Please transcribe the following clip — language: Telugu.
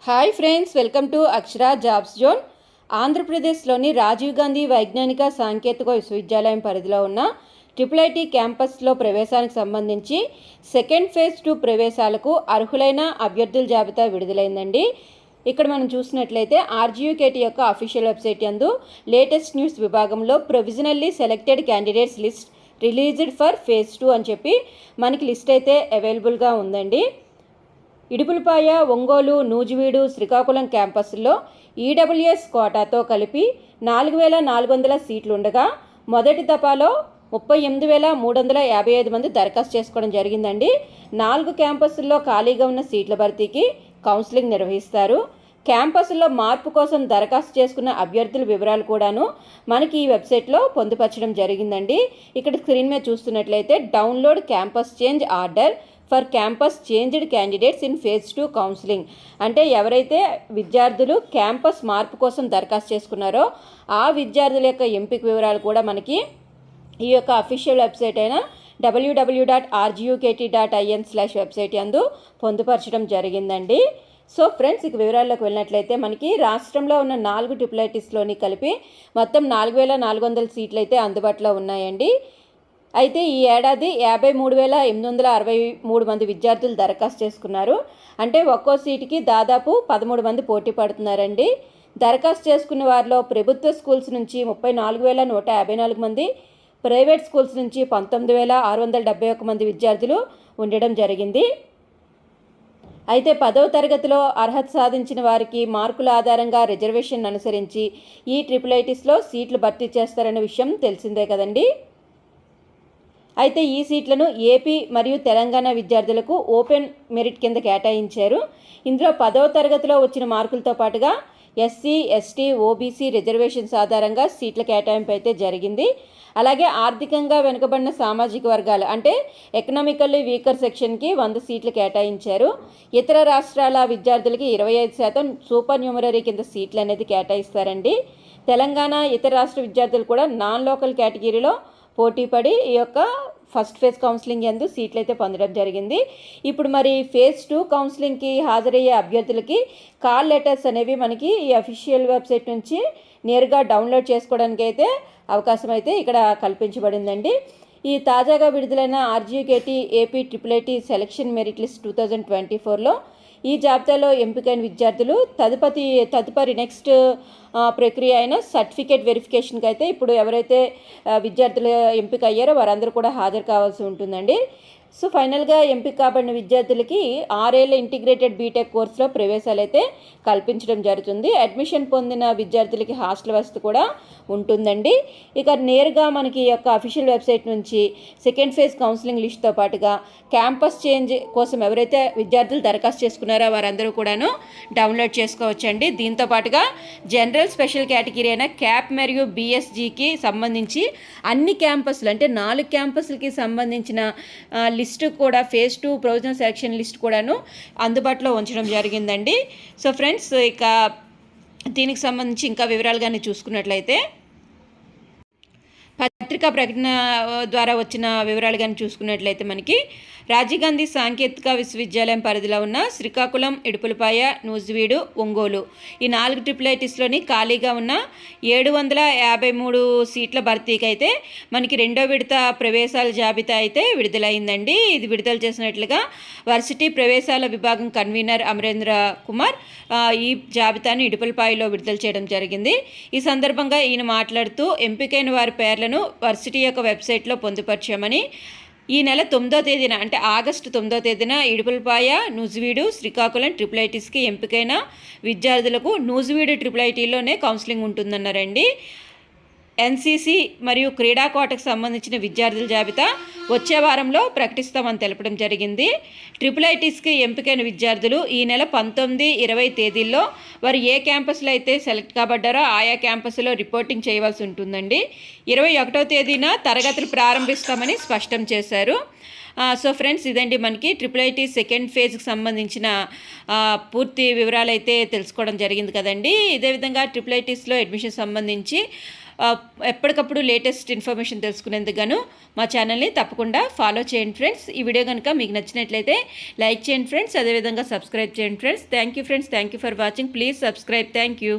Hi friends, welcome to Akshara jobs zone. ఆంధ్రప్రదేశ్లోని రాజీవ్ గాంధీ వైజ్ఞానిక సాంకేతిక విశ్వవిద్యాలయం పరిధిలో ఉన్న ఐఐటి క్యాంపస్లో ప్రవేశానికి సంబంధించి సెకండ్ ఫేజ్ 2 ప్రవేశాలకు అర్హులైన అభ్యర్థుల జాబితా విడుదలైందండి. ఇక్కడ మనం చూసినట్లయితే ఆర్జీయూకేటీ యొక్క అఫీషియల్ వెబ్సైట్ యందు లేటెస్ట్ న్యూస్ విభాగంలో provisionally selected candidates list released for phase 2 అని చెప్పి మనకి లిస్ట్ అయితే అవైలబుల్గా ఉందండి. ఇడుపులపాయ, ఒంగోలు, నూజివీడు, శ్రీకాకుళం క్యాంపస్లో ఈడబ్ల్యూఎస్ కోటాతో కలిపి 4,400 సీట్లు ఉండగా మొదటి దఫాలో 38,355 మంది దరఖాస్తు చేసుకోవడం జరిగిందండి. 4 క్యాంపస్ల్లో ఖాళీగా ఉన్న సీట్ల భర్తీకి కౌన్సిలింగ్ నిర్వహిస్తారు. క్యాంపస్లో మార్పు కోసం దరఖాస్తు చేసుకున్న అభ్యర్థుల వివరాలు కూడాను మనకి ఈ వెబ్సైట్లో పొందుపరచడం జరిగిందండి. ఇక్కడ స్క్రీన్ మీద చూస్తున్నట్లయితే download campus change order for campus changed candidates in phase 2 counselling అంటే ఎవరైతే విద్యార్థులు క్యాంపస్ మార్పు కోసం దరఖాస్తు చేసుకున్నారో ఆ విద్యార్థుల యొక్క ఎంపిక వివరాలు కూడా మనకి ఈ యొక్క అఫీషియల్ వెబ్సైట్ అయిన www.rgukt.in వెబ్సైట్ యందు పొందుపరచడం జరిగిందండి. సో ఫ్రెండ్స్, ఇక వివరాల్లోకి వెళ్ళినట్లయితే మనకి రాష్ట్రంలో ఉన్న 4 ట్రిపుల్ కలిపి మొత్తం 4,400 సీట్లు అయితే అందుబాటులో ఉన్నాయండి. అయితే ఈ ఏడాది 53,863 మంది విద్యార్థులు దరఖాస్తు చేసుకున్నారు. అంటే ఒక్కో సీటుకి దాదాపు 13 మంది పోటీ పడుతున్నారండి. దరఖాస్తు చేసుకున్న వారిలో ప్రభుత్వ స్కూల్స్ నుంచి 34,154 మంది, ప్రైవేట్ స్కూల్స్ నుంచి 19,671 మంది విద్యార్థులు ఉండడం జరిగింది. అయితే 10వ తరగతిలో అర్హత సాధించిన వారికి మార్కుల ఆధారంగా రిజర్వేషన్ అనుసరించి ఈ ఐఐటీస్లో సీట్లు భర్తీ చేస్తారనే విషయం తెలిసిందే కదండి. అయితే ఈ సీట్లను ఏపీ మరియు తెలంగాణ విద్యార్థులకు ఓపెన్ మెరిట్ కింద కేటాయించారు. ఇందులో 10వ తరగతిలో వచ్చిన మార్కులతో పాటుగా ఎస్సీ, ఎస్టీ, ఓబీసీ రిజర్వేషన్స్ ఆధారంగా సీట్ల కేటాయింపు అయితే జరిగింది. అలాగే ఆర్థికంగా వెనుకబడిన సామాజిక వర్గాలు అంటే ఎకనామికల్లీ వీకర్ సెక్షన్కి 100 సీట్లు కేటాయించారు. ఇతర రాష్ట్రాల విద్యార్థులకి 25% సూపర్ న్యూమరీ కింద సీట్లు అనేది కేటాయిస్తారండి. తెలంగాణ, ఇతర రాష్ట్ర విద్యార్థులు కూడా నాన్ లోకల్ కేటగిరీలో పోటీపడి ఈ యొక్క ఫస్ట్ ఫేజ్ కౌన్సిలింగ్ యందు సీట్లు అయితే పొందడం జరిగింది. ఇప్పుడు మరి ఫేజ్ 2 కౌన్సిలింగ్కి హాజరయ్యే అభ్యర్థులకి కాల్ లెటర్స్ అనేవి మనకి ఈ అఫీషియల్ వెబ్సైట్ నుంచి నేరుగా డౌన్లోడ్ చేసుకోవడానికి అయితే అవకాశం అయితే ఇక్కడ కల్పించబడిందండి. ఈ తాజాగా విడుదలైన RGUKT AP IIT selection merit list 2024లో ఈ జాబితాలో ఎంపికైన విద్యార్థులు తదుపరి నెక్స్ట్ ప్రక్రియ అయిన సర్టిఫికేట్ వెరిఫికేషన్కి అయితే ఇప్పుడు ఎవరైతే విద్యార్థులు ఎంపిక అయ్యారో వారందరూ కూడా హాజరు కావాల్సి ఉంటుందండి. సో ఫైనల్గా ఎంపిక కాబడిన విద్యార్థులకి 6 ఏళ్ల ఇంటిగ్రేటెడ్ బీటెక్ కోర్సులో ప్రవేశాలు అయితే కల్పించడం జరుగుతుంది. అడ్మిషన్ పొందిన విద్యార్థులకి హాస్టల్ వసతి కూడా ఉంటుందండి. ఇక నేరుగా మనకి ఈ యొక్క అఫీషియల్ వెబ్సైట్ నుంచి సెకండ్ ఫేజ్ కౌన్సిలింగ్ లిస్ట్తో పాటుగా క్యాంపస్ చేంజ్ కోసం ఎవరైతే విద్యార్థులు దరఖాస్తు చేసుకున్నారో వారందరూ కూడాను డౌన్లోడ్ చేసుకోవచ్చండి. దీంతో పాటుగా జనరల్ స్పెషల్ కేటగిరీ అయిన క్యాప్ మరియు బీఎస్జీకి సంబంధించి అన్ని క్యాంపస్లు అంటే 4 క్యాంపస్లకి సంబంధించిన లిస్టు కూడా ఫేజ్ 2 ప్రొవిజనల్ సెలక్షన్ లిస్ట్ కూడాను అందుబాటులో ఉంచడం జరిగిందండి. సో ఫ్రెండ్స్, ఇక దీనికి సంబంధించి ఇంకా వివరాలు కానీ చూసుకున్నట్లయితే పత్రికా ప్రకటన ద్వారా వచ్చిన వివరాలు కానీ చూసుకున్నట్లయితే మనకి రాజీవ్ గాంధీ సాంకేతిక విశ్వవిద్యాలయం పరిధిలో ఉన్న శ్రీకాకుళం, ఇడుపులపాయ, నూజివీడు, ఒంగోలు ఈ 4 ఐఐటీస్లోని ఖాళీగా ఉన్న 753 సీట్ల భర్తీకి అయితే మనకి 2వ విడత ప్రవేశాల జాబితా అయితే విడుదలైందండి. ఇది విడుదల చేసినట్లుగా వర్సిటీ ప్రవేశాల విభాగం కన్వీనర్ అమరేంద్ర కుమార్ ఈ జాబితాను ఇడుపులపాయలో విడుదల చేయడం జరిగింది. ఈ సందర్భంగా ఈయన మాట్లాడుతూ ఎంపికైన వారి పేర్లను వర్సిటీ యొక్క వెబ్సైట్లో పొందుపరిచామని, ఈ నెల 9వ తేదీన అంటే ఆగస్టు 9వ తేదీన ఇడుపులపాయ, నూజివీడు, శ్రీకాకుళం ఐఐటీస్కి ఎంపికైన విద్యార్థులకు నూజివీడు ఐఐటీలోనే కౌన్సిలింగ్ ఉంటుందన్నారండి. ఎన్సీసీ మరియు క్రీడా కోటకు సంబంధించిన విద్యార్థుల జాబితా వచ్చే వారంలో ప్రకటిస్తామని తెలపడం జరిగింది. ఐఐటీస్కి ఎంపికైన విద్యార్థులు ఈ నెల 19, 20 తేదీల్లో వారు ఏ క్యాంపస్లో అయితే సెలెక్ట్ కాబడ్డారో ఆయా క్యాంపస్లో రిపోర్టింగ్ చేయవలసి ఉంటుందండి. 21వ తేదీన తరగతులు ప్రారంభిస్తామని స్పష్టం చేశారు. సో ఫ్రెండ్స్, ఇదండి మనకి ఐఐటి సెకండ్ ఫేజ్కి సంబంధించిన పూర్తి వివరాలు అయితే తెలుసుకోవడం జరిగింది కదండి. ఇదే విధంగా ఐఐటీస్లో అడ్మిషన్ సంబంధించి ఎప్పటికప్పుడు లేటెస్ట్ ఇన్ఫర్మేషన్ తెలుసుకునేందుకు గాను మా ఛానల్ని తప్పకుండా ఫాలో చేయండి ఫ్రెండ్స్. ఈ వీడియో కనుక మీకు నచ్చినట్లయితే లైక్ చేయండి ఫ్రెండ్స్, అదేవిధంగా సబ్స్క్రైబ్ చేయండి friends. Thank you friends, thank you for watching. Please subscribe. Thank you.